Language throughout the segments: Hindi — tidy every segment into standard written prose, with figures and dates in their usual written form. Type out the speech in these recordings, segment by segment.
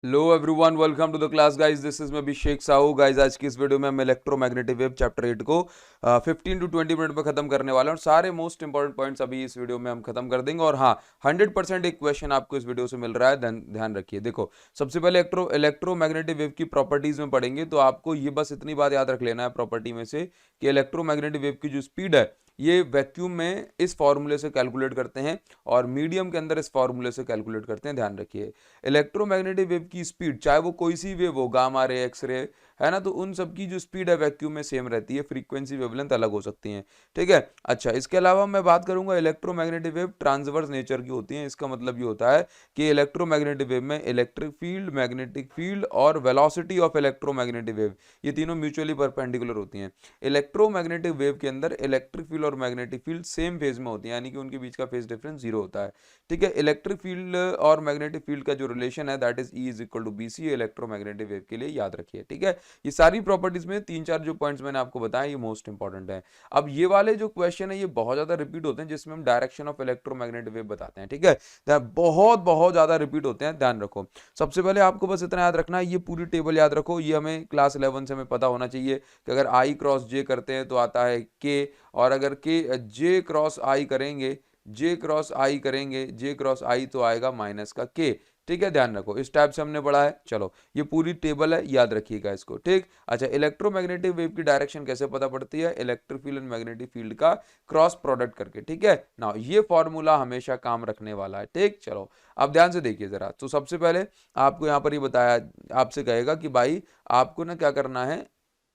Hello everyone, welcome to the class guys. This is मैं अभिषेक साहू। गाइस आज की इस वीडियो में हम इलेक्ट्रोमैग्नेटिक वेव चैप्टर 8 को 15 टू 20 मिनट में खत्म करने वाले हैं और सारे मोस्ट इंपॉर्टेंट पॉइंट्स अभी इस वीडियो में हम खत्म कर देंगे। और हाँ, 100% एक क्वेश्चन आपको इस वीडियो से मिल रहा है, ध्यान रखिए। देखो, सबसे पहले इलेक्ट्रोमैग्नेटिक वेव की प्रॉपर्टीज में पढ़ेंगे, तो आपको ये बस इतनी बात याद रख लेना है प्रॉपर्टी में से कि इलेक्ट्रोमैग्नेटिक वेव की जो स्पीड है ये वैक्यूम में इस फॉर्मूले से कैलकुलेट करते हैं और मीडियम के अंदर इस फॉर्मूले से कैलकुलेट करते हैं। ध्यान रखिए, इलेक्ट्रोमैग्नेटिक वेव की स्पीड, चाहे वो कोई सी वेव हो, गामा रे, एक्स रे, है ना, तो उन सब की जो स्पीड है वैक्यूम में सेम रहती है। फ्रीक्वेंसी वेवलेंथ अलग हो सकती है, ठीक है। अच्छा, इसके अलावा मैं बात करूंगा इलेक्ट्रोमैग्नेटिक वेव ट्रांसवर्स नेचर की होती है। इसका मतलब ये होता है कि इलेक्ट्रोमैग्नेटिक वेव में इलेक्ट्रिक फील्ड, मैग्नेटिक फील्ड और वेलोसिटी ऑफ इलेक्ट्रोमैग्नेटिक वेव, ये तीनों म्यूचुअली परपेंडिकुलर होती हैं। इलेक्ट्रोमैग्नेटिक वेव के अंदर इलेक्ट्रिक फील्ड और मैग्नेटिक फील्ड सेम फेज में होती है, यानी कि उनके बीच का फेज डिफरेंस जीरो होता है, ठीक है। इलेक्ट्रिक फील्ड और मैग्नेटिक फील्ड का जो रिलेशन है that is E is equal to B C, electromagnetic wave के लिए याद रखिए, ठीक है। ये सारी प्रॉपर्टीज में तीन चार जो पॉइंट्स मैंने आपको बताया ये मोस्ट इंपॉर्टेंट है। अब ये वाले जो क्वेश्चन है ये बहुत ज्यादा रिपीट होते हैं, जिसमें हम डायरेक्शन ऑफ इलेक्ट्रोमैग्नेटिक वेव बताते हैं, ठीक है। बहुत बहुत ज्यादा रिपीट होते हैं, ध्यान रखो। सबसे पहले आपको बस इतना याद रखना है, ये पूरी टेबल याद रखो, ये हमें क्लास 11 से हमें पता होना चाहिए कि अगर आई क्रॉस जे करते हैं तो आता है के, और अगर के जे क्रॉस आई करेंगे, जे क्रॉस आई करेंगे, जे क्रॉस आई तो आएगा माइनस का के, ठीक है। ध्यान रखो, इस टाइप से हमने पढ़ा है। चलो, ये पूरी टेबल है, याद रखिएगा इसको, ठीक। अच्छा, इलेक्ट्रोमैग्नेटिक वेव की डायरेक्शन कैसे पता पड़ती है? Electric field and magnetic field का क्रॉस प्रोडक्ट करके, ठीक है ना। ये फॉर्मूला हमेशा काम रखने वाला है, ठीक। चलो, अब ध्यान से देखिए जरा। तो सबसे पहले आपको यहाँ पर ये बताया, आपसे कहेगा कि भाई आपको ना क्या करना है,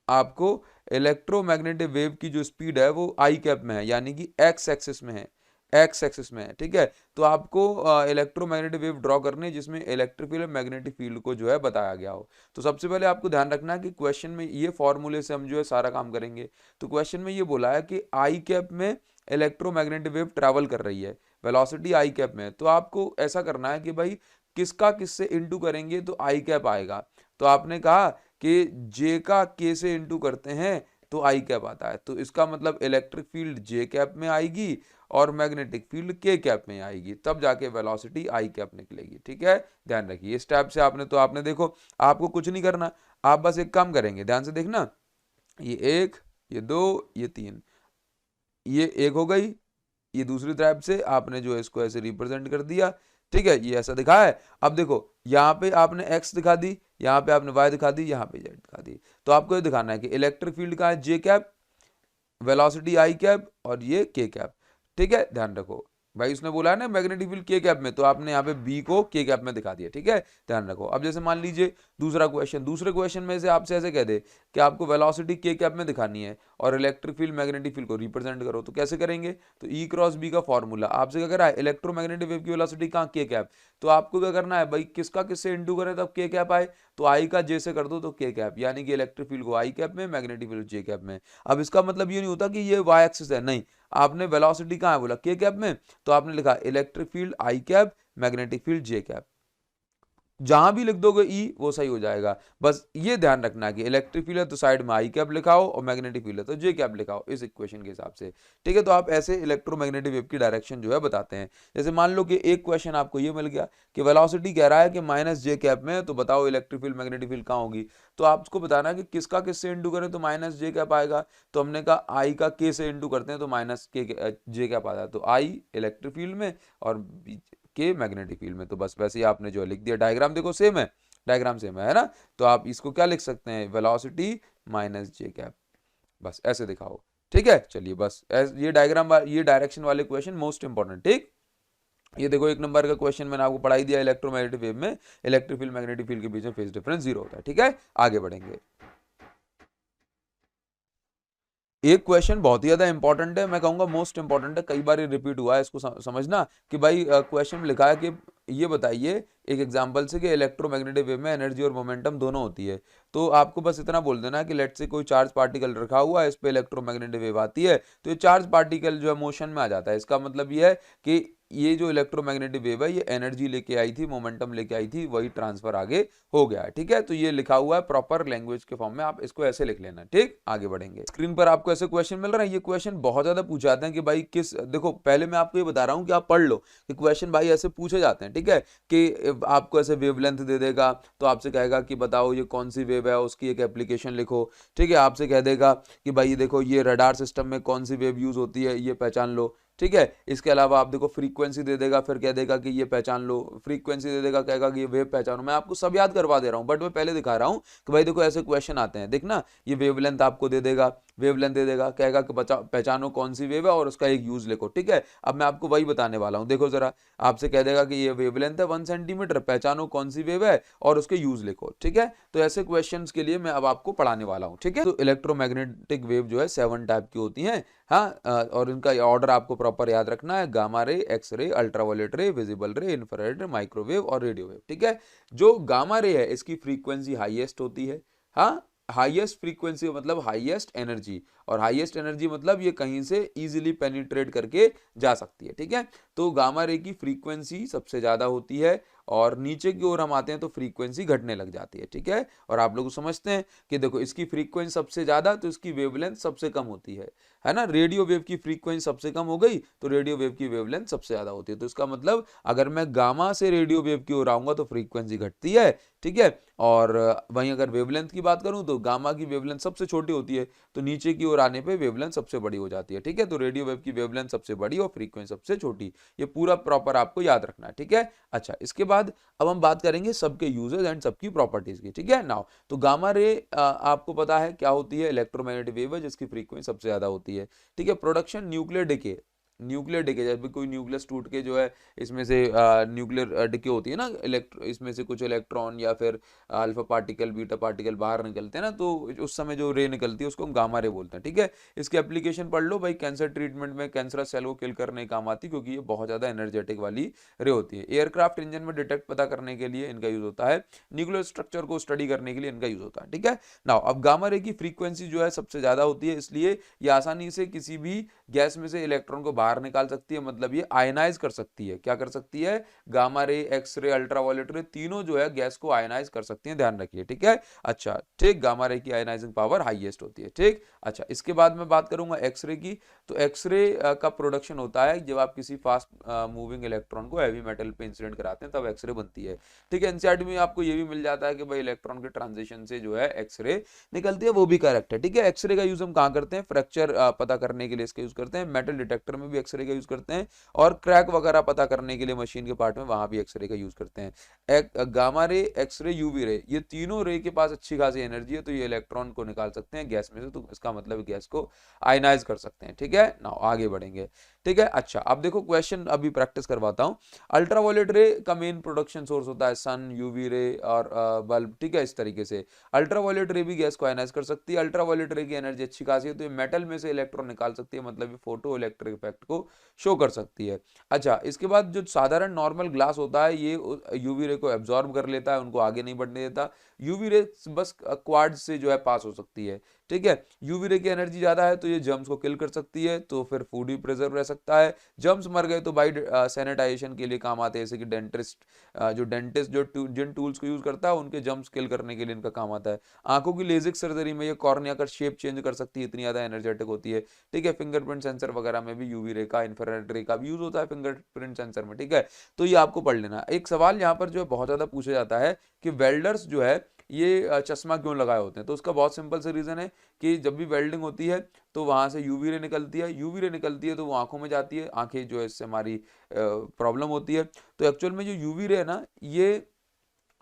आपको इलेक्ट्रोमैग्नेटिक वेव की जो स्पीड है वो आई कैप में है, यानी कि एक्स एक्सिस में है, एक्स एक्सिस में है, ठीक है। तो आपको इलेक्ट्रोमैग्नेटिक वेव ड्रॉ करनी है जिसमें इलेक्ट्रिक फील्ड और मैग्नेटिक फील्ड को जो है बताया गया हो। तो सबसे पहले आपको ध्यान रखना है कि क्वेश्चन में ये फॉर्मूले से हम जो है सारा काम करेंगे। तो क्वेश्चन में ये बोला है कि आई कैप में इलेक्ट्रोमैग्नेटिक वेव ट्रैवल कर रही है, वेलोसिटी आई कैप में। तो आपको ऐसा करना है कि भाई किसका किससे इंटू करेंगे तो आई कैप आएगा। तो आपने कहा कि जे का के से इंटू करते हैं तो आई कैप आता है, तो इसका मतलब इलेक्ट्रिक फील्ड जे कैप में आएगी और मैग्नेटिक फील्ड के कैप में आएगी, तब जाके वेलोसिटी आई कैप निकलेगी, ठीक है। ध्यान रखिए, इस टाइप से आपने देखो, आपको कुछ नहीं करना, आप बस एक काम करेंगे, ध्यान से देखना। ये एक, ये दो, ये तीन, ये एक हो गई, ये दूसरी तरफ से आपने जो है इसको ऐसे रिप्रेजेंट कर दिया, ठीक है, ये ऐसा दिखा है। अब देखो, यहाँ पे आपने एक्स दिखा दी, यहाँ पे आपने वाई दिखा दी, यहाँ पे जेड दिखा दी। तो आपको ये दिखाना है कि इलेक्ट्रिक फील्ड का है जे कैप, वेलोसिटी आई कैप और ये के कैप, ठीक है। ध्यान रखो भाई, उसने बोला है ना मैग्नेटिक फील्ड के कैप में, तो आपने यहाँ पे बी को के कैप में दिखा दिया, ठीक है। ध्यान रखो। अब जैसे मान लीजिए दूसरा क्वेश्चन, दूसरे क्वेश्चन में से आपसे ऐसे कह दे कि आपको वेलोसिटी के कैप में दिखानी है और इलेक्ट्रिक फील्ड मैग्नेटिक फील्ड को रिप्रेजेंट करो, तो कैसे करेंगे? तो ई क्रॉस बी का फॉर्मूला आपसे क्या कर रहा है, इलेक्ट्रोमैग्नेटिक वेव की वेलोसिटी कहाँ, के कैप। तो आपको क्या करना है भाई, किसका किससे इंटू करें तब के कैप आए, तो आई का जे से कर दो तो के कैप, यानी कि इलेक्ट्रिक फील्ड को आई कैप में, मैग्नेटिक फील्ड जे कैप में। अब इसका मतलब ये नहीं होता कि ये वाई एक्सिस है, नहीं, आपने वेलोसिटी कहाँ है बोला, के कैप में, तो आपने लिखा electric field I cap, magnetic field J cap. जहां भी लिख दोगे ई वो सही हो जाएगा। बस ये ध्यान रखना है कि इलेक्ट्रिक फील्ड है तो साइड में आई कैप लिखाओ और मैग्नेटिक फील्ड है तो जे कैप लिखाओ, इस इक्वेशन के हिसाब से, ठीक है। तो आप ऐसे इलेक्ट्रोमैग्नेटिक वेव की डायरेक्शन जो है बताते हैं। जैसे मान लो कि एक क्वेश्चन आपको ये मिल गया कि वेलोसिटी कह रहा है कि माइनस जे कैप में, तो बताओ इलेक्ट्रिक फील्ड मैग्नेटिक फील्ड कहाँ होगी। तो आपको बताना है कि किसका किससे इंटू करें तो माइनस जे कैप आएगा। तो हमने कहा आई का के से इंटू करते हैं तो माइनस के जे कैप आता है, तो आई इलेक्ट्रिक फील्ड में और के मैग्नेटिक फील्ड में। तो बस वैसे ही आपने जो लिख दिया, डायग्राम देखो सेम है, डायग्राम सेम है ना। तो आप इसको क्या लिख सकते हैं, वेलोसिटी माइनस जे कैप, बस ऐसे दिखाओ, ठीक है। चलिए बस ये डायग्राम, ये डायरेक्शन वाले क्वेश्चन मोस्ट इंपॉर्टेंट, ठीक। ये देखो, एक नंबर का क्वेश्चन मैंने आपको पढ़ाई दिया, इलेक्ट्रोमैग्नेटिक वेव में इलेक्ट्रिक फील्ड मैग्नेटिक फील्ड के बीच में फेज डिफरेंस जीरो होता है, ठीक है। आगे बढ़ेंगे। एक क्वेश्चन बहुत ही ज्यादा इंपॉर्टेंट है, मैं कहूंगा मोस्ट इंपॉर्टेंट है, कई बार रिपीट हुआ है, इसको समझना कि भाई क्वेश्चन में लिखा है कि ये बताइए एक एग्जांपल से कि इलेक्ट्रोमैग्नेटिक वेव में एनर्जी और मोमेंटम दोनों होती है। तो आपको बस इतना बोल देना है कि लेट से कोई चार्ज पार्टिकल रखा हुआ है, इस पे इलेक्ट्रोमैग्नेटिक वेव आती है, तो ये चार्ज पार्टिकल जो है मोशन में आ जाता है। इसका मतलब ये है कि ये जो इलेक्ट्रोमैग्नेटिक वेव है ये एनर्जी लेके आई थी, मोमेंटम लेके आई थी, वही ट्रांसफर आगे हो गया है, ठीक है। तो ये लिखा हुआ है प्रॉपर लैंग्वेज के फॉर्म में, आप इसको ऐसे लिख लेना, ठीक। आगे बढ़ेंगे। स्क्रीन पर आपको ऐसे क्वेश्चन मिल रहा है, ये क्वेश्चन बहुत ज्यादा पूछे जाते हैं कि भाई किस, देखो पहले मैं आपको ये बता रहा हूँ कि आप पढ़ लो कि क्वेश्चन भाई ऐसे पूछे जाते हैं, ठीक है, कि आपको ऐसे वेवलेंथ दे देगा, तो आपसे कहेगा कि बताओ ये कौन सी वेव है, उसकी एक एप्लीकेशन लिखो, ठीक है, आपसे कह देगा कि भाई ये देखो ये रडार सिस्टम में कौन सी वेव यूज होती है, ये पहचान लो, ठीक है। इसके अलावा आप देखो फ्रीक्वेंसी दे देगा, फिर कह देगा कि ये पहचान लो, फ्रीक्वेंसी दे देगा, कहेगा कि ये वेव पहचानो। मैं आपको सब याद करवा दे रहा हूँ, बट मैं पहले दिखा रहा हूँ कि भाई देखो ऐसे क्वेश्चन आते हैं, देखना ये वेवलेंथ आपको दे देगा, वेवलेंथ दे देगा, कहेगा कि पहचानो कौन सी वेव है और उसका एक यूज लिखो, ठीक है। अब मैं आपको वही बताने वाला हूँ, देखो जरा, आपसे कह देगा कि ये वेवलेंथ है 1 सेंटीमीटर, पहचानो कौन सी वेव है और उसके यूज लिखो, ठीक है। तो ऐसे क्वेश्चंस के लिए मैं अब आपको पढ़ाने वाला हूँ, ठीक है। तो इलेक्ट्रोमैग्नेटिक वेव जो है 7 टाइप की होती हैं, हाँ, और इनका ऑर्डर आपको प्रॉपर याद रखना है, gamma ray, X ray, ultraviolet रे, विजिबल रे, इंफ्रारेड, माइक्रोवेव और रेडियो वेव, ठीक है। जो गामा रे है इसकी फ्रीक्वेंसी हाईएस्ट होती है, हाँ, हाईएस्ट फ्रीक्वेंसी मतलब हाईएस्ट एनर्जी, और हाईएस्ट एनर्जी मतलब ये कहीं से इजीली पेनिट्रेट करके जा सकती है, ठीक है। तो गामा रे की फ्रीक्वेंसी सबसे ज्यादा होती है, और नीचे की ओर हम आते हैं तो फ्रीक्वेंसी घटने लग जाती है, ठीक है। और आप लोग समझते हैं कि देखो इसकी फ्रीक्वेंसी सबसे ज्यादा तो इसकी वेवलेंथ सबसे कम होती है ना। रेडियो वेव की फ्रीक्वेंसी सबसे कम हो गई तो रेडियो वेव की वेवलेंथ सबसे ज्यादा होती है। तो इसका मतलब अगर मैं गामा से रेडियो वेव की ओर आऊंगा तो फ्रीक्वेंसी घटती है, ठीक है। और वहीं अगर वेवलेंथ की बात करूं तो गामा की वेवलेंथ सबसे छोटी होती है, तो नीचे की ओर आने पे वेवलेंथ सबसे बड़ी हो जाती है, ठीक है। तो रेडियो वेव की वेवलेंथ सबसे बड़ी और फ्रीक्वेंसी सबसे छोटी, ये पूरा प्रॉपर आपको याद रखना है, ठीक है। अच्छा, इसके बाद अब हम बात करेंगे सबके यूजेस एंड सबकी प्रॉपर्टीज की, ठीक है। नाउ तो गामा रे आपको पता है क्या होती है, इलेक्ट्रोमैग्नेटिक वेव है जिसकी फ्रीक्वेंसी सबसे ज्यादा होती है, ठीक है। Production nuclear decay, nuclear decay जब भी कोई न्यूक्लियस टूट के जो है इसमें से न्यूक्लियर डिके होती है ना, इसमें से कुछ इलेक्ट्रॉन या फिर अल्फा पार्टिकल बीटा पार्टिकल बाहर निकलते हैं ना, तो उस समय जो रे निकलती है उसको हम गामा रे बोलते हैं, ठीक है। इसकी एप्लीकेशन पढ़ लो भाई, कैंसर ट्रीटमेंट में कैंसरस सेल को किल करने काम आती है, क्योंकि ये बहुत ज्यादा एनर्जेटिक वाली रे होती है। एयरक्राफ्ट इंजन में डिटेक्ट पता करने के लिए इनका यूज होता है, न्यूक्लियर स्ट्रक्चर को स्टडी करने के लिए इनका यूज होता है, ठीक है। नाउ अब गामा रे की फ्रीक्वेंसी जो है सबसे ज्यादा होती है, इसलिए ये आसानी से किसी भी गैस में से इलेक्ट्रॉन को बाहर निकाल सकती है, मतलब ये आयनाइज कर सकती है, क्या कर सकती है, gamma ray, X ray, ultraviolet रे तीनों जो है गैस को आयनाइज कर सकती है, ध्यान रखिए, ठीक है। अच्छा ठीक, गामा रे की आयनाइजिंग पावर हाईएस्ट होती है, ठीक। अच्छा, इसके बाद मैं बात करूंगा एक्सरे की। तो एक्सरे का प्रोडक्शन होता है जब आप किसी फास्ट मूविंग इलेक्ट्रॉन को हैवी मेटल पे इंसिडेंट कराते हैं, तब एक्सरे बनती है, ठीक है। एनसीईआरटी में आपको ये भी मिल जाता है कि भाई इलेक्ट्रॉन के ट्रांजिशन से जो है एक्सरे निकलती है, वो भी करेक्ट है, ठीक है। एक्सरे का यूज हम कहाँ करते हैं, फ्रैक्चर पता करने के लिए इसका यूज करते हैं, मेटल डिटेक्टर में भी एक्सरे का यूज करते हैं, और क्रैक वगैरह पता करने के लिए मशीन के पार्ट में वहां भी एक्सरे का यूज करते हैं। Gamma ray, x ray, UV ray, ये तीनों रे के पास अच्छी खासी एनर्जी है, तो ये इलेक्ट्रॉन को निकाल सकते हैं गैस में से, तो इसका मतलब गैस को आयनाइज कर सकते हैं, ठीक है ना। आगे बढ़ेंगे, ठीक है। अच्छा, अब देखो क्वेश्चन अभी प्रैक्टिस करवाता हूं। अल्ट्रावायलेट रे का मेन प्रोडक्शन सोर्स होता है सन, यूवी रे और बल्ब, ठीक है। इस तरीके से अल्ट्रावायलेट रे भी गैस को आयनाइज कर सकती है। अल्ट्रावायलेट रे की एनर्जी अच्छी खासी है, तो ये मेटल में से इलेक्ट्रॉन निकाल सकती है, मतलब ये फोटो इलेक्ट्रिक इफेक्ट को शो कर सकती है। अच्छा, इसके बाद जो साधारण नॉर्मल ग्लास होता है ये यूवी रे को एब्जॉर्ब कर लेता है, उनको आगे नहीं बढ़ने देता। यूवी रे बस क्वार्ट्ज से जो है पास हो सकती है, ठीक है। यूवी रे की एनर्जी ज्यादा है तो ये जर्म्स को किल कर सकती है, तो फिर फूड भी प्रिजर्व रह सकता है। जर्म्स मर गए तो भाई सैनिटाइजेशन के लिए काम आते हैं, जैसे कि डेंटिस्ट जो जिन टूल्स को यूज करता है उनके जर्म्स किल करने के लिए इनका काम आता है। आंखों की लेजिक सर्जरी में ये कॉर्निया का शेप चेंज कर सकती है, इतनी ज्यादा एनर्जेटिक होती है, ठीक है। फिंगरप्रिंट सेंसर वगैरह में भी यूवी रे का, इंफ्रारेड रे का भी यूज होता है फिंगरप्रिंट सेंसर में, ठीक है। तो ये आपको पढ़ लेना। एक सवाल यहाँ पर जो है बहुत ज्यादा पूछा जाता है कि वेल्डर्स जो है ये चश्मा क्यों लगाए होते हैं, तो उसका बहुत सिंपल से रीजन है कि जब भी वेल्डिंग होती है तो वहां से यूवी रे निकलती है, यूवी रे निकलती है तो वो आंखों में जाती है, आंखें जो है इससे हमारी प्रॉब्लम होती है। तो एक्चुअल में जो यूवी रे है ना, ये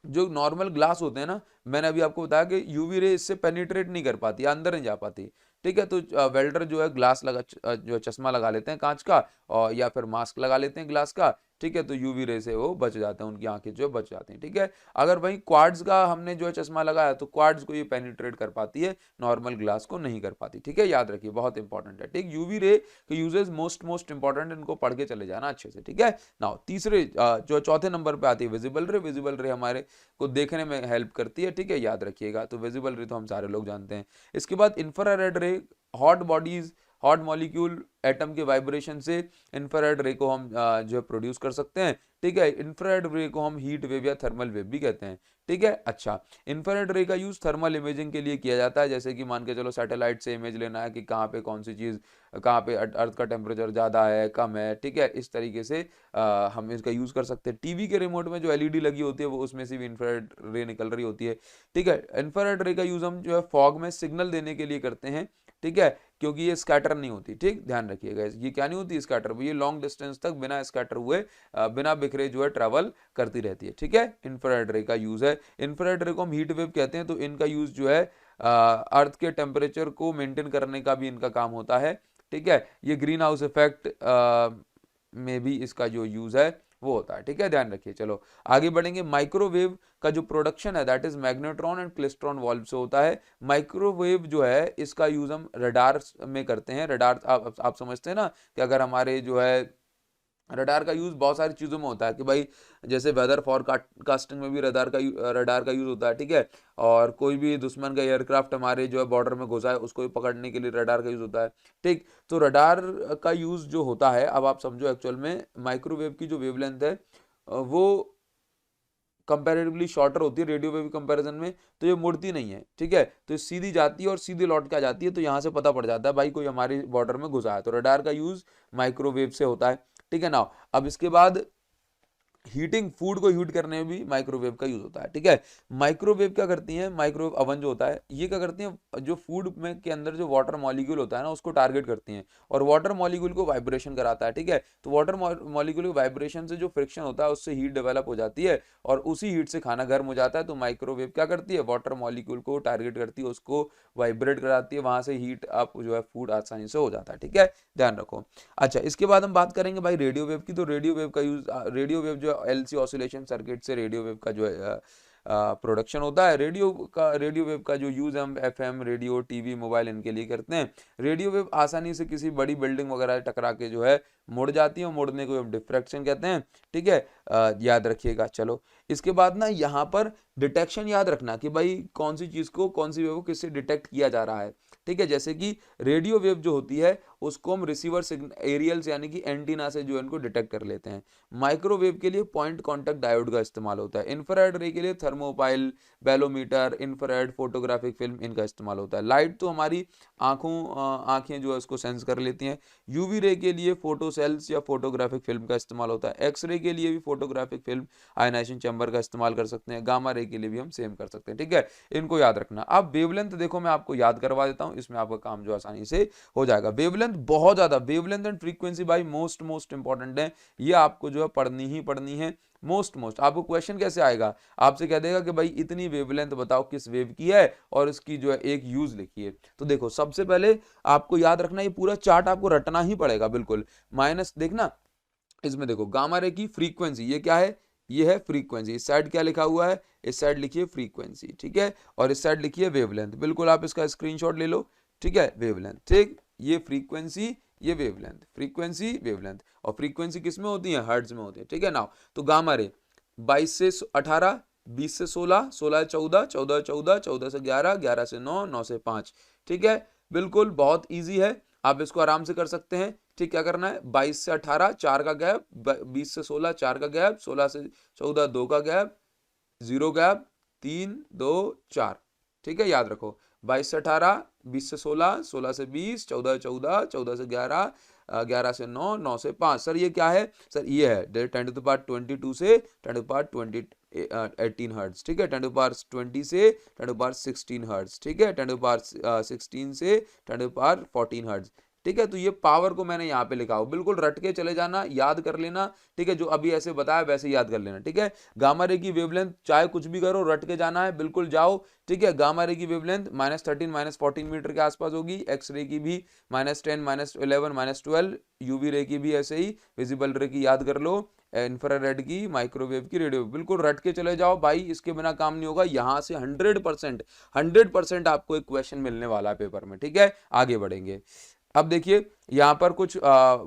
जो नॉर्मल ग्लास होते हैं ना, मैंने अभी आपको बताया कि यूवी रे इससे पेनिट्रेट नहीं कर पाती, अंदर नहीं जा पाती, ठीक है। तो वेल्डर जो है ग्लास लगा जो चश्मा लगा लेते हैं कांच का, और या फिर मास्क लगा लेते हैं ग्लास का, ठीक है। तो यूवी रे से वो बच जाते हैं, उनकी आंखें जो है बच जाती हैं, ठीक है। अगर वहीं क्वार्ट्ज का हमने जो है चश्मा लगाया तो क्वार्ट्ज को ये पेनिट्रेट कर पाती है, नॉर्मल ग्लास को नहीं कर पाती, ठीक है। याद रखिए, बहुत इंपॉर्टेंट है, ठीक। यूवी रे के यूजेस मोस्ट इंपॉर्टेंट, इनको पढ़ के चले जाना अच्छे से, ठीक है। नाउ तीसरे जो चौथे नंबर पे आती है विजिबल रे। विजिबल रे हमारे को देखने में हेल्प करती है, ठीक है, याद रखिएगा। तो विजिबल रे तो हम सारे लोग जानते हैं। इसके बाद इंफ्रारेड रे, hot bodies, hot molecule atom के वाइब्रेशन से इंफ्रारेड रे को हम जो है प्रोड्यूस कर सकते हैं, ठीक है। इंफ्रारेड रे को हम हीट वेव या थर्मल वेव भी कहते हैं, ठीक है। अच्छा, इंफ्रारेड रे का यूज थर्मल इमेजिंग के लिए किया जाता है, जैसे कि मान के चलो सैटेलाइट से इमेज लेना है कि कहाँ पे कौन सी चीज, कहाँ पे अर्थ का टेम्परेचर ज़्यादा है कम है, ठीक है। इस तरीके से हम इसका यूज़ कर सकते हैं। टीवी के रिमोट में जो एलईडी लगी होती है वो उसमें से भी इंफ्रारेड रे निकल रही होती है, ठीक है। इंफ्रारेड रे का यूज़ हम जो है फॉग में सिग्नल देने के लिए करते हैं, ठीक है, क्योंकि ये स्कैटर नहीं होती, ठीक, ध्यान रखिएगा। ये क्या नहीं होती स्कैटर, ये लॉन्ग डिस्टेंस तक बिना स्कैटर हुए बिना बिखरे जो है ट्रैवल करती रहती है, ठीक है। इंफ्रारेड रे का यूज़ है। इंफ्रारेड रे को हम हीट वेव कहते हैं, तो इनका यूज़ जो है अर्थ के टेम्परेचर को मेंटेन करने का भी इनका काम होता है, ठीक है। ये ग्रीन हाउस इफेक्ट में भी इसका जो यूज है वो होता है, ठीक है, ध्यान रखिए। चलो आगे बढ़ेंगे। माइक्रोवेव का जो प्रोडक्शन है that is magnetron and klystron valve से होता है। माइक्रोवेव जो है इसका यूज हम रडार में करते हैं। रडार आप समझते हैं ना कि अगर हमारे जो है रडार का यूज बहुत सारी चीजों में होता है कि भाई जैसे वेदर फॉरकास्टिंग में भी रडार का यूज होता है, ठीक है। और कोई भी दुश्मन का एयरक्राफ्ट हमारे जो है बॉर्डर में घुसा है उसको भी पकड़ने के लिए रडार का यूज होता है, ठीक। तो रडार का यूज जो होता है, अब आप समझो एक्चुअल में माइक्रोवेव की जो वेवलेंथ है वो कंपैरेटिवली शॉर्टर होती है रेडियो वेव कंपैरिजन में, तो ये मुड़ती नहीं है, ठीक है। तो सीधी जाती है और सीधी लौट के आ जाती है, तो यहाँ से पता पड़ जाता है भाई कोई हमारी बॉर्डर में घुसा है। तो रडार का यूज माइक्रोवेव से होता है, ठीक है ना। अब इसके बाद हीटिंग, फूड को हीट करने में भी माइक्रोवेव का यूज होता है, ठीक है। माइक्रोवेव क्या करती है, माइक्रोवेव ओवन जो होता है ये क्या करती है, जो फूड में के अंदर जो वाटर मॉलिक्यूल होता है ना उसको टारगेट करती हैं और वाटर मॉलिक्यूल को वाइब्रेशन कराता है, ठीक है। तो वाटर मॉलिक्यूल के वाइब्रेशन से जो फ्रिक्शन होता है उससे हीट डेवलप हो जाती है और उसी हीट से खाना गर्म हो जाता है। तो माइक्रोवेव क्या करती है, वाटर मॉलिक्यूल को टारगेट करती है, उसको वाइब्रेट कराती है, वहां से हीट अप जो है फूड आसानी से हो जाता है, ठीक है, ध्यान रखो। अच्छा, इसके बाद हम बात करेंगे भाई रेडियो वेव की। तो रेडियो वेव का यूज, रेडियो वेव जो एलसी ऑसिलेशन सर्किट से रेडियो वेव का जो है प्रोडक्शन होता है। रेडियो वेव का जो यूज हम एफएम रेडियो टीवी मोबाइल इनके लिए करते हैं। रेडियो वेव आसानी से किसी बड़ी बिल्डिंग वगैरह टकरा के जो है मुड़ जाती है, मुड़ने को हम डिफ्रैक्शन कहते हैं, ठीक है। याद रखिएगा। चलो इसके बाद ना यहाँ पर डिटेक्शन याद रखना कि भाई कौन सी चीज को, कौन सी वेव को किससे डिटेक्ट किया जा रहा है, ठीक है। जैसे कि रेडियो वेव जो होती है उसको हम रिसीवर एरियल्स यानी कि एंटीना से जो है इनको डिटेक्ट कर लेते हैं। माइक्रोवेव के लिए पॉइंट कांटेक्ट डायोड का इस्तेमाल होता है। इंफ्रारेड रे के लिए थर्मोपाइल, बैलोमीटर, इंफ्रारेड फोटोग्राफिक फिल्म इनका इस्तेमाल होता है। लाइट तो हमारी आंखें जो है उसको सेंस कर लेती हैं। यूवी रे के लिए फोटो सेल्स या फोटोग्राफिक फिल्म का इस्तेमाल होता है। एक्स रे के लिए भी फोटोग्राफिक फिल्म आयनाइजेशन चैम्बर का इस्तेमाल कर सकते हैं। गामा रे के लिए भी हम सेम कर सकते हैं, ठीक है। इनको याद रखना। अब वेवलेंथ देखो मैं आपको याद करवा देता हूं, इसमें आपका काम जो आसानी से हो जाएगा। वेवलेंथ बहुत ज्यादा, वेवलेंथ एंड फ्रीक्वेंसी भाई मोस्ट इंपॉर्टेंट है, ये आपको जो है पढ़नी ही पढ़नी है। मोस्ट आपको क्वेश्चन कैसे आएगा, आपसे कह देगा कि भाई इतनी वेवलेंथ बताओ किस वेव की है और इसकी जो है एक यूज लिखिए। तो देखो सबसे पहले आपको याद रखना, ये पूरा चार्ट आपको रटना ही पड़ेगा बिल्कुल। माइनस देखना, इसमें देखो गामा रे की फ्रीक्वेंसी, ये क्या है, ये है फ्रीक्वेंसी। इस साइड क्या लिखा हुआ है, इस साइड लिखिए फ्रीक्वेंसी, ठीक है, और इस साइड लिखिए वेवलेंथ। बिल्कुल आप इसका स्क्रीनशॉट ले लो, ठीक है, वेवलेंथ, ठीक। ये फ्रीक्वेंसी, ये वेवलेंथ, फ्रीक्वेंसी वेवलेंथ, और फ्रीक्वेंसी किस में होती है, हर्ट्ज में होती है, ठीक है ना। तो गामा रे 22 से 18, 20 से 16, 16 से 14, 14 से 14, 14 से 11, 11 से 9, 9 से 5, ठीक है। बिल्कुल बहुत इजी है, आप इसको आराम से कर सकते हैं, ठीक। क्या करना है, 22 से 18 4 का गैप, 20 से 16 4 का गैप, 16 से 14 2 का गैप, 0 गैप, 3 2 4, ठीक है, याद रखो। 22 से 18, 20 से 16, 16 से 20, 14 से 14, 14 से 11, 11 से 9, 9 से 5। सर ये क्या है, सर ये है 10 टू द पावर 22 से 10 टू द पावर 18 हर्ट्ज, ठीक है। 10 टू द पावर 20 से 10 टू द पावर 16 हर्ट्ज, ठीक है। 10 टू द पावर 16 से 10 टू द पावर 14 हर्ट्ज, ठीक है। तो ये पावर को मैंने यहाँ पे लिखा हो, बिल्कुल रट के चले जाना, याद कर लेना, ठीक है। जो अभी ऐसे बताया वैसे याद कर लेना, ठीक है। गामा रे की वेवलेंथ चाहे कुछ भी करो रट के जाना है, बिल्कुल जाओ, ठीक है। गामा रे की वेवलेंथ -13 -14 मीटर के आसपास होगी। एक्स रे की भी -10 -11 -12, यूवी रे की भी ऐसे ही, विजिबल रे की याद कर लो, इंफ्रारेड की, माइक्रोवेव की, रेडियो, बिल्कुल रट के चले जाओ भाई, इसके बिना काम नहीं होगा। यहाँ से 100% आपको एक क्वेश्चन मिलने वाला है पेपर में, ठीक है। आगे बढ़ेंगे। अब देखिए यहाँ पर कुछ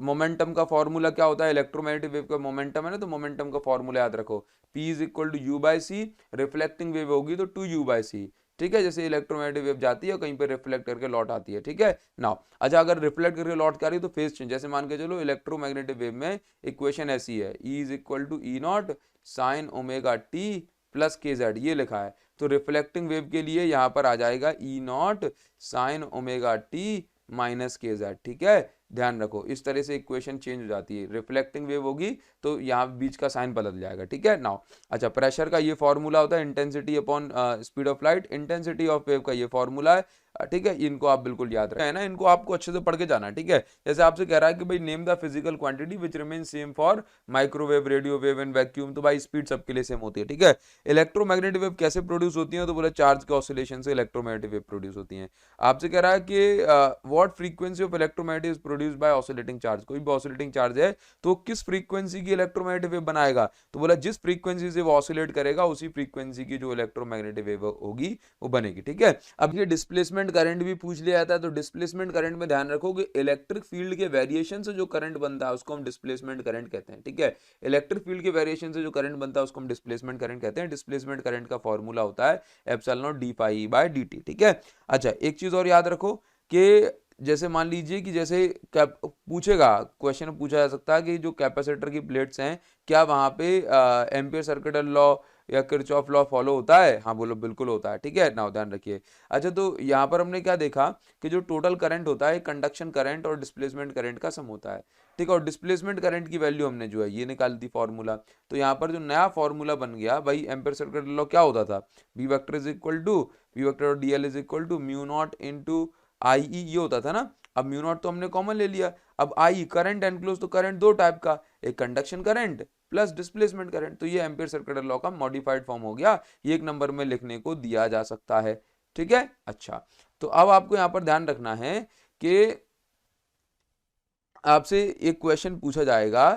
मोमेंटम का फॉर्मूला क्या होता है, इलेक्ट्रोमैग्नेटिक वेव का मोमेंटम है ना, तो मोमेंटम का फॉर्मूला याद रखो, P is equal to U by C, reflecting wave होगी तो 2u बाई सी, ठीक है, जैसे इलेक्ट्रोमैग्नेटिक वेव जाती है कहीं पे रिफ्लेक्ट करके लौट आती है, ठीक है नाउ। अच्छा, अगर रिफ्लेक्ट करके लौट के आ रही है तो फेज चेंज, जैसे मान के चलो इलेक्ट्रोमैग्नेटिक वेव में इक्वेशन ऐसी है, E is equal to E naught sine omega T plus K Z, ये लिखा है। तो रिफ्लेक्टिंग वेव के लिए यहाँ पर आ जाएगा E naught sine omega T minus K Z, ठीक है, ध्यान रखो इस तरह से इक्वेशन चेंज हो जाती है। रिफ्लेक्टिंग वेव होगी तो यहाँ बीच का साइन बदल जाएगा, ठीक है नाउ। अच्छा, प्रेशर का ये फॉर्मूला होता है intensity upon speed of light, intensity of wave का ये फॉर्मूला है, ठीक है, इनको आप बिल्कुल याद रखें ना, इनको आपको अच्छे से पढ़ के जाना, ठीक है। जैसे आपसे कह रहा है कि भाई name the physical quantity which remain same for microwave, radio wave and vacuum, तो भाई स्पीड सबके लिए सेम होती है, ठीक है। इलेक्ट्रोमैग्नेटिक वेव कैसे प्रोड्यूस होती है, तो बोला चार्ज के ऑसिलेशन से इलेक्ट्रोमैग्नेटिक वेव प्रोड्यूस होती है। आपसे कह रहा है कि what frequency of electromagnetic is produced by oscillating charge, कोई भी ऑसिलेटिंग चार्ज है तो किस फ्रीक्वेंसी की इलेक्ट्रोमैग्नेटिक वेव बनाएगा, तो बोला जिस फ्रीक्वेंसी से वो ऑसिलेट करेगा उसी फ्रीक्वेंसी की जो इलेक्ट्रोमैग्नेटिक वेव होगी वो बनेगी, ठीक है। अब ये डिस्प्लेसमेंट करंट भी पूछ लिया जाता है, तो डिस्प्लेसमेंट करंट में ध्यान रखो कि इलेक्ट्रिक फील्ड के वेरिएशन से जो करंट बनता है उसको हम डिस्प्लेसमेंट करंट कहते हैं, ठीक है। इलेक्ट्रिक फील्ड के वेरिएशन से जो करंट बनता है उसको हम डिस्प्लेसमेंट करंट कहते हैं। डिस्प्लेसमेंट करंट का फॉर्मूला होता है epsilon not D pi by dt, ठीक है। अच्छा, एक चीज और याद रखो कि जैसे मान लीजिए कि जैसे पूछेगा, क्वेश्चन पूछा जा सकता है कि जो कैपेसिटर की प्लेट्स हैं क्या वहां पे एम्पियर सर्किटल लॉ या किरचॉफ लॉ फॉलो होता है, हाँ बोलो बिल्कुल होता है, ठीक है ना, ध्यान रखिए। अच्छा, तो यहाँ पर हमने क्या देखा कि जो टोटल करंट होता है कंडक्शन करंट और डिस्प्लेसमेंट करंट का सम होता है, ठीक है। और डिस्प्लेसमेंट करंट की वैल्यू हमने जो है ये निकाल दी फॉर्मूला, तो यहाँ पर जो नया फॉर्मूला बन गया भाई एम्पियर सर्किटल लॉ क्या होता था, B vector is equal to V vector और D L is equal to mu naught into I E, ये होता था ना। अब म्यू नॉट तो हमने कॉमन ले लिया, अब आई करंट एनक्लोज, तो करंट दो टाइप का, एक conduction current plus displacement current, तो ये एम्पियर सर्किटल लॉ का मॉडिफाइड फॉर्म हो गया, ये एक नंबर में लिखने को दिया जा सकता है, ठीक है। अच्छा, तो अब आपको यहां पर ध्यान रखना है कि आपसे एक क्वेश्चन पूछा जाएगा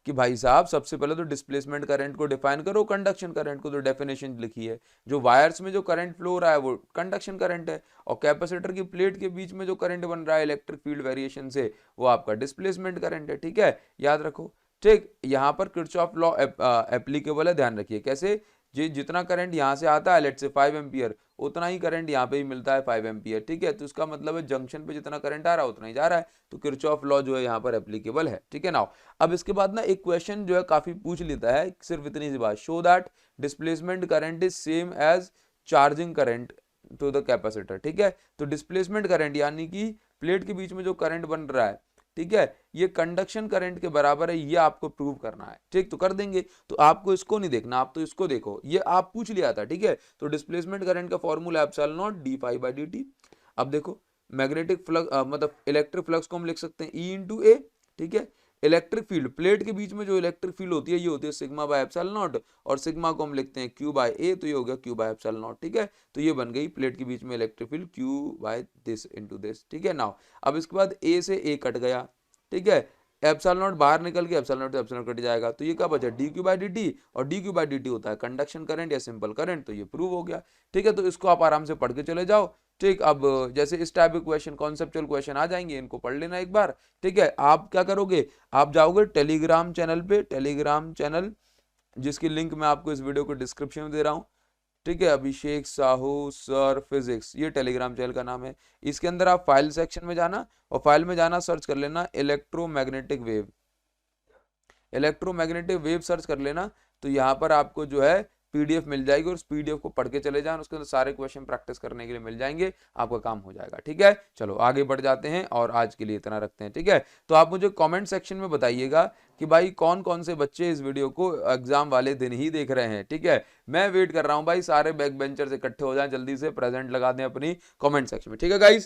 कि भाई साहब सबसे पहले तो डिस्प्लेसमेंट करंट को डिफाइन करो, कंडक्शन करंट को तो डेफिनेशन लिखी है, जो वायर्स में जो करंट फ्लो हो रहा है वो कंडक्शन करंट है, और कैपेसिटर की प्लेट के बीच में जो करंट बन रहा है इलेक्ट्रिक फील्ड वेरिएशन से वो आपका डिस्प्लेसमेंट करंट है, ठीक है, याद रखो, ठीक। यहाँ पर किरचॉफ लॉ एप्लीकेबल है, ध्यान रखिए कैसे, जितना करंट यहाँ से आता है लेट्स से 5 एम्पियर, उतना ही करंट यहाँ पे भी मिलता है 5 एम्पियर, ठीक है। तो इसका मतलब है जंक्शन पे जितना करंट आ रहा है उतना ही जा रहा है, तो किरचॉफ लॉ जो है यहाँ पर एप्लीकेबल है, ठीक है ना। अब इसके बाद ना एक क्वेश्चन जो है काफी पूछ लेता है, सिर्फ इतनी सी बात, show that displacement current is same as charging current to the capacitor, ठीक है। तो डिस्प्लेसमेंट करंट यानी कि प्लेट के बीच में जो करंट बन रहा है, ठीक है, ये कंडक्शन करंट के बराबर है, ये आपको प्रूव करना है, ठीक, तो कर देंगे। तो आपको इसको नहीं देखना, आप तो इसको देखो, ये आप पूछ लिया था, ठीक है। तो डिस्प्लेसमेंट करंट का formula epsilon not D pi by dt। अब देखो मैग्नेटिक फ्लक्स मतलब इलेक्ट्रिक फ्लक्स को हम लिख सकते हैं E इंटू ए, ठीक है। इलेक्ट्रिक फील्ड प्लेट के बीच में जो इलेक्ट्रिक फील्ड होती है ये होती है सिग्मा बाय एप्सिलॉन नॉट, और सिग्मा को हम लिखते हैं Q बाय ए, तो ये हो गया Q बाय एप्सिलॉन नॉट, ठीक है। तो ये बन गई प्लेट के बीच में electric field Q by this into this, ठीक है नाउ। अब इसके बाद ए से ए कट गया, ठीक है, एप्सिलॉन नॉट बाहर निकल के एप्सिलॉन नॉट एप्सिलॉन कट जाएगा, तो ये क्या बचा D Q by D T, और D Q by D T होता है कंडक्शन करंट या सिंपल करंट, तो ये प्रूव हो गया, ठीक है। तो इसको आप आराम से पढ़ के चले जाओ, ठीक। अब जैसे इस टाइप के क्वेश्चन कॉन्सेप्चुअल क्वेश्चन आ जाएंगे, इनको पढ़ लेना एक बार, ठीक है। आप क्या करोगे, आप जाओगे टेलीग्राम चैनल पे, टेलीग्राम चैनल जिसकी लिंक मैं आपको इस वीडियो को डिस्क्रिप्शन में दे रहा हूँ, ठीक है, अभिषेक साहू सर फिजिक्स, ये टेलीग्राम चैनल का नाम है। इसके अंदर आप फाइल सेक्शन में जाना, और फाइल में जाना सर्च कर लेना electromagnetic wave, electromagnetic wave search कर लेना, तो यहाँ पर आपको जो है पीडीएफ मिल जाएगी, और उस पीडीएफ को पढ़ के चले जाएं, उसके अंदर सारे क्वेश्चन प्रैक्टिस करने के लिए मिल जाएंगे, आपका काम हो जाएगा, ठीक है। चलो आगे बढ़ जाते हैं, और आज के लिए इतना रखते हैं, ठीक है। तो आप मुझे कमेंट सेक्शन में बताइएगा कि भाई कौन कौन से बच्चे इस वीडियो को एग्जाम वाले दिन ही देख रहे हैं, ठीक है। मैं वेट कर रहा हूं भाई, सारे बैक बेंचर्स इकट्ठे हो जाएं, जल्दी से प्रेजेंट लगा दें अपनी कमेंट सेक्शन में, ठीक है गाइस।